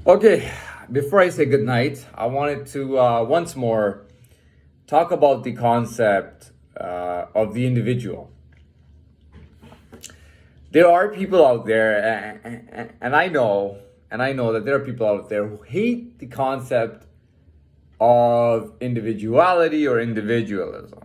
Okay, before I say goodnight, I wanted to once more talk about the concept of the individual. There are people out there, and I know that there are people out there who hate the concept of individuality or individualism.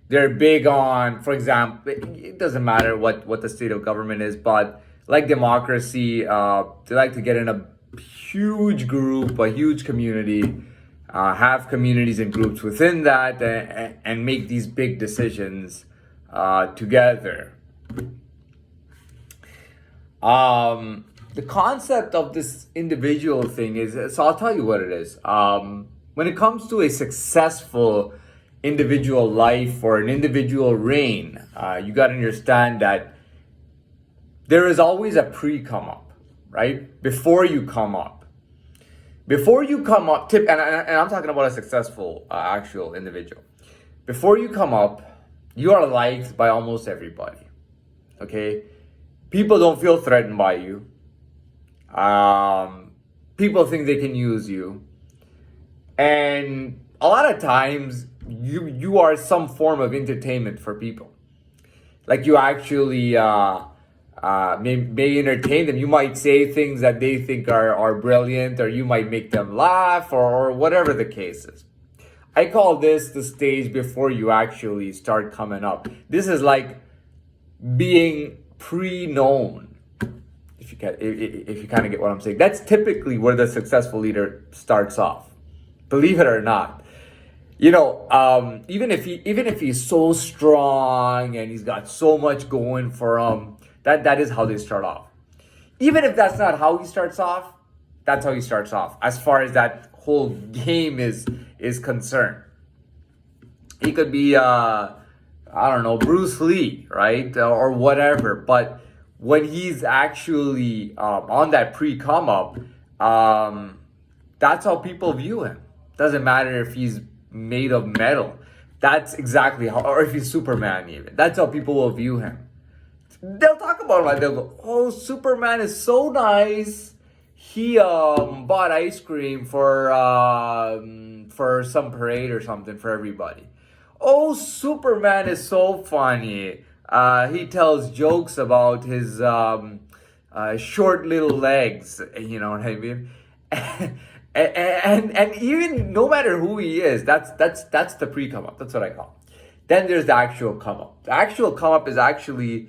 They're big on, for example, it doesn't matter what the state of government is, but like democracy, they like to get in a huge group, a huge community, have communities and groups within that, and make these big decisions together. The concept of this individual thing is, so I'll tell you what it is. When it comes to a successful individual life or an individual reign, you got to understand that there is always a pre come up, right? Before you come up. Before you come up, and I'm talking about a successful actual individual. Before you come up, you are liked by almost everybody, okay? People don't feel threatened by you. People think they can use you, and a lot of times you are some form of entertainment for people. Like you actually may entertain them. You might say things that they think are brilliant, or you might make them laugh, or whatever the case is. I call this the stage before you actually start coming up. This is like being pre-known. If you kind of get what I'm saying, that's typically where the successful leader starts off. Believe it or not, even if he's so strong and he's got so much going for him, that is how they start off. Even if that's not how he starts off, that's how he starts off. As far as that whole game is concerned, he could be I don't know, Bruce Lee, right, or whatever. But when he's actually on that pre-come up, that's how people view him. Doesn't matter if he's made of metal. That's exactly how, or if he's Superman even. That's how people will view him. They'll talk about him like they'll go, "Oh, Superman is so nice. He bought ice cream for some parade or something for everybody. Oh, Superman is so funny. He tells jokes about his short little legs. You know what I mean?" And even no matter who he is, that's the pre come up. That's what I call it. Then there's the actual come up. The actual come up is actually,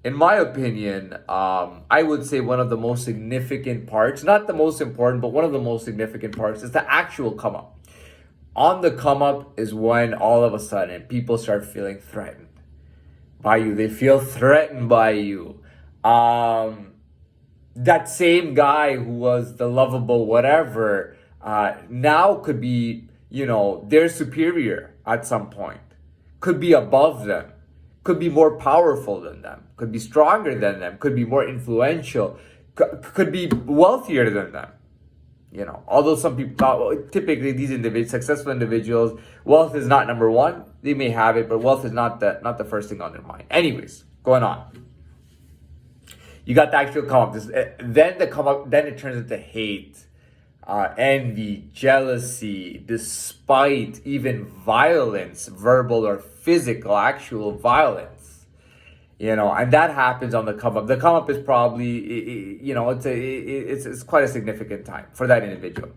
in my opinion, I would say one of the most significant parts, not the most important, but one of the most significant parts is the actual come up. On the come up is when all of a sudden people start feeling threatened by you. They feel threatened by you. That same guy who was the lovable whatever now could be, their superior at some point, could be above them, could be more powerful than them, could be stronger than them, could be more influential, could be wealthier than them. Although some people, typically these successful individuals, wealth is not number one. They may have it, but wealth is not the first thing on their mind. Anyways, going on. You got the actual come up. Then it turns into hate, envy, jealousy, despite even violence, verbal or physical, actual violence. And that happens on the come up. The come up is probably, it's quite a significant time for that individual.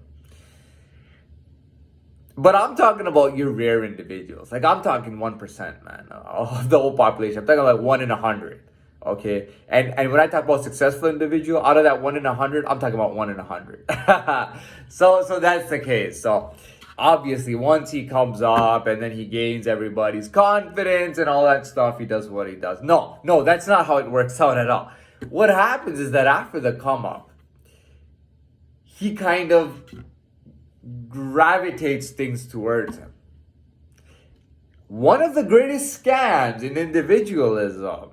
But I'm talking about your rare individuals. Like I'm talking 1%, man, of the whole population. I'm talking like 1 in 100. Okay, and when I talk about successful individual, out of that 1 in 100, I'm talking about 1 in 100. So that's the case. So obviously, once he comes up and then he gains everybody's confidence and all that stuff, he does what he does. No, that's not how it works out at all. What happens is that after the come up, he kind of gravitates things towards him. One of the greatest scams in individualism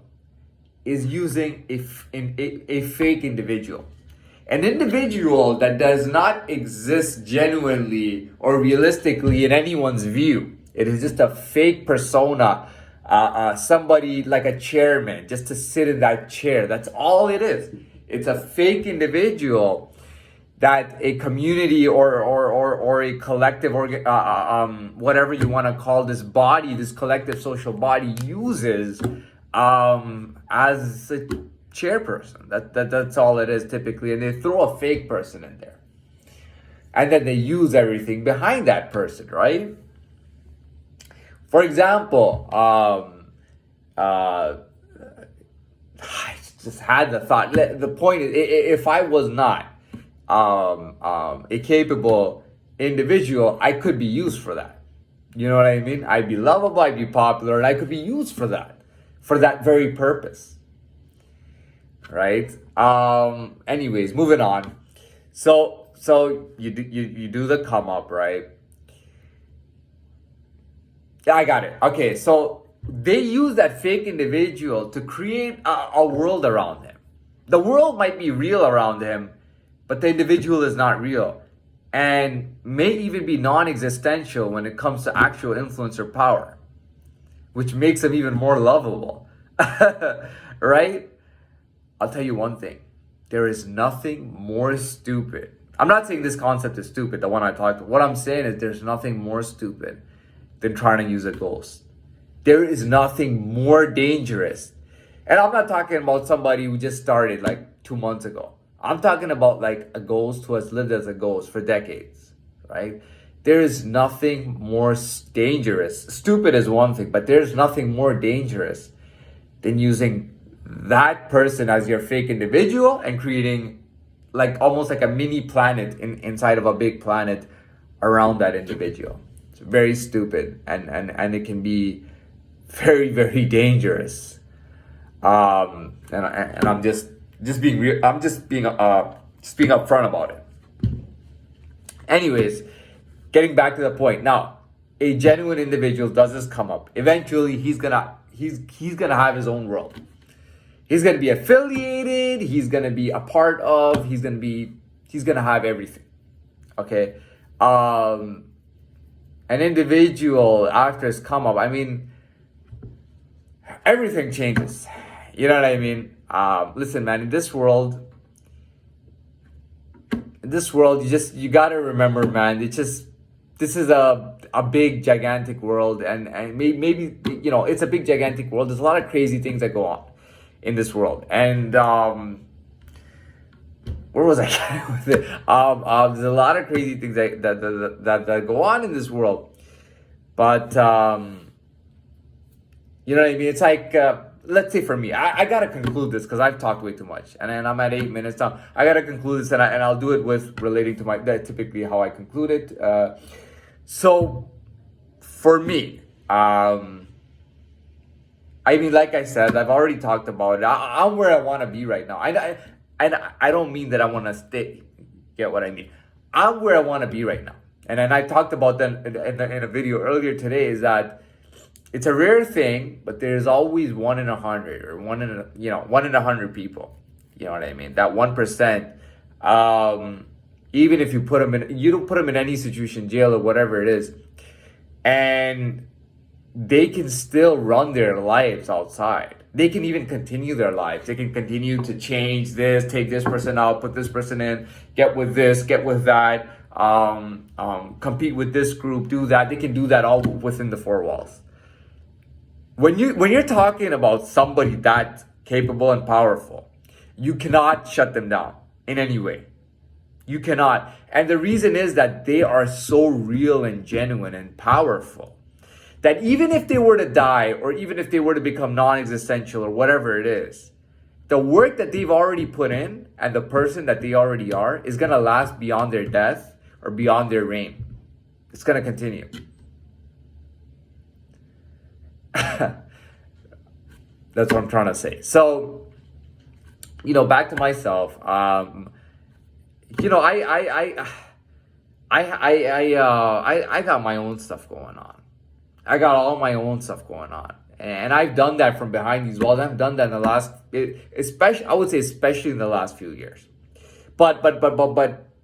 is using a fake individual. An individual that does not exist genuinely or realistically in anyone's view. It is just a fake persona, somebody like a chairman, just to sit in that chair. That's all it is. It's a fake individual. that a community or a collective whatever you want to call this body, this collective social body uses as a chairperson. That's all it is typically, and they throw a fake person in there, and then they use everything behind that person, right? For example, I just had the thought. The point is, if I was not a capable individual, I could be used for that. You know what I mean? I'd be lovable, I'd be popular, and I could be used for that very purpose. Right? Anyways, moving on. So you do the come up, right? Yeah, I got it. Okay, so they use that fake individual to create a world around him. The world might be real around him, but the individual is not real and may even be non-existential when it comes to actual influence or power, which makes him even more lovable. Right? I'll tell you one thing. There is nothing more stupid. I'm not saying this concept is stupid, the one I talked about. What I'm saying is there's nothing more stupid than trying to use a ghost. There is nothing more dangerous. And I'm not talking about somebody who just started like 2 months ago. I'm talking about like a ghost who has lived as a ghost for decades, right? There is nothing more dangerous. Stupid is one thing, but there's nothing more dangerous than using that person as your fake individual and creating like almost like a mini planet inside of a big planet around that individual. It's very stupid and it can be very, very dangerous. And I'm just being real. I'm just being upfront about it. Anyways, getting back to the point. Now, a genuine individual does this come up. Eventually, he's gonna have his own world. He's gonna be affiliated. He's gonna be a part of. He's gonna have everything. Okay. An individual after his come up. I mean, everything changes. You know what I mean? Listen, man, in this world, you gotta remember, man, this is a big, gigantic world, and maybe, you know, it's a big, gigantic world. There's a lot of crazy things that go on in this world. And, where was I going with it? There's a lot of crazy things that go on in this world. But, you know what I mean? It's like, let's say for me, I gotta conclude this because I've talked way too much, and I'm at 8 minutes now. I gotta conclude this, and I'll do it with relating to typically how I conclude it. So, for me, I mean, like I said, I've already talked about it. I'm where I want to be right now. I don't mean that I want to stay. Get what I mean? I'm where I want to be right now, and I talked about that in a video earlier today. Is that it's a rare thing, but there's always 1 in 100 or 1 in 100 people. You know what I mean? That 1%. Even if you don't put them in any institution, jail or whatever it is, and they can still run their lives outside. They can even continue their lives. They can continue to change this, take this person out, put this person in, get with this, get with that, compete with this group, do that. They can do that all within the 4 walls. When you're talking about somebody that capable and powerful, you cannot shut them down in any way. You cannot. And the reason is that they are so real and genuine and powerful that even if they were to die, or even if they were to become non-existential or whatever it is, the work that they've already put in and the person that they already are is going to last beyond their death or beyond their reign. It's going to continue. That's what I'm trying to say. So, you know, back to myself. You know, I got my own stuff going on. I got all my own stuff going on, and I've done that from behind these walls. I've done that in the last, especially in the last few years. But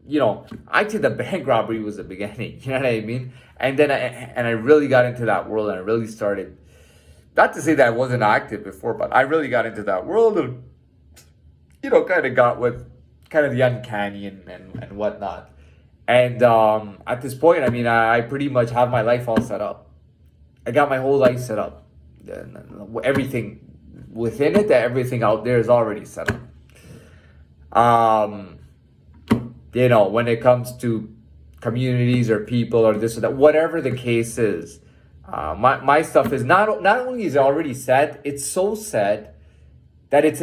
you know, I'd say the bank robbery was the beginning. You know what I mean? And then I really got into that world, and I really started. Not to say that I wasn't active before, but I really got into that world, and you know, kind of got with kind of the uncanny and whatnot. And at this point, I mean, I pretty much have my life all set up. I got my whole life set up. Everything within it, everything out there is already set up. When it comes to communities or people or this or that, whatever the case is, my stuff is not only is it already set, it's so set that it's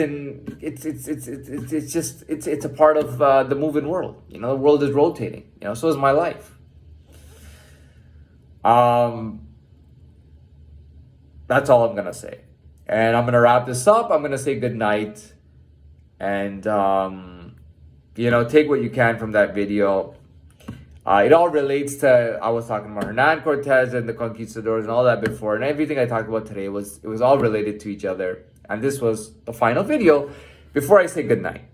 a part of the moving world. The world is rotating. So is my life. That's all I'm gonna say, and I'm gonna wrap this up. I'm gonna say good night, and take what you can from that video. It all relates to, I was talking about Hernan Cortez and the conquistadors and all that before, and everything I talked about today it was all related to each other. And this was the final video before I say goodnight.